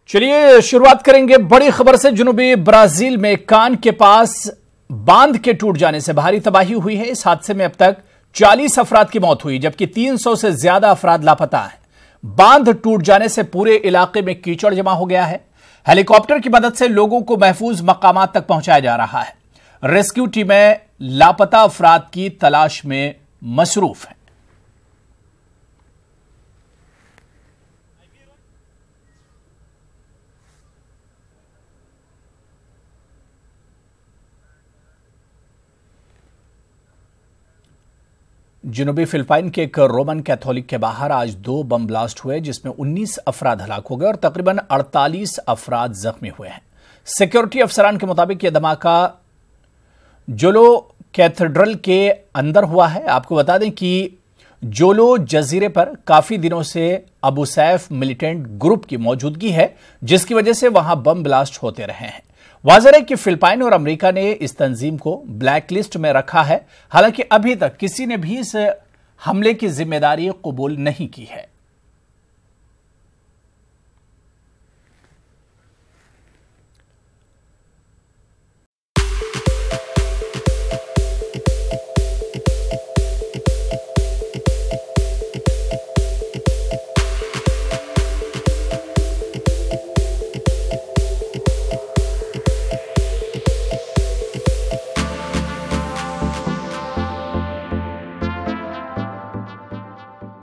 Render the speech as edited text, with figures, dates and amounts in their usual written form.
चलिए शुरुआत करेंगे बड़ी खबर से। जनूबी ब्राजील में कान के पास बांध के टूट जाने से भारी तबाही हुई है। इस हादसे में अब तक 40 अफराद की मौत हुई, जबकि 300 से ज्यादा अफराद लापता हैं। बांध टूट जाने से पूरे इलाके में कीचड़ जमा हो गया है। हेलीकॉप्टर की मदद से लोगों को महफूज मकामात तक पहुंचाया जा रहा है। रेस्क्यू टीमें लापता अफराद की तलाश में मसरूफ हैं। जनूबी फिलिपाइन के एक रोमन कैथोलिक के बाहर आज 2 बम ब्लास्ट हुए, जिसमें 19 अफराद हलाक हो गए और तकरीबन 48 अफराद जख्मी हुए हैं। सिक्योरिटी अफसरान के मुताबिक यह धमाका जोलो कैथेड्रल के अंदर हुआ है। आपको बता दें कि जोलो जजीरे पर काफी दिनों से अबू सैफ मिलिटेंट ग्रुप की मौजूदगी है, जिसकी वजह से वहां बम ब्लास्ट होते रहे हैं। वाज़ेह है कि फिलिपाइन और अमेरिका ने इस तंजीम को ब्लैकलिस्ट में रखा है। हालांकि अभी तक किसी ने भी इस हमले की जिम्मेदारी कबूल नहीं की है।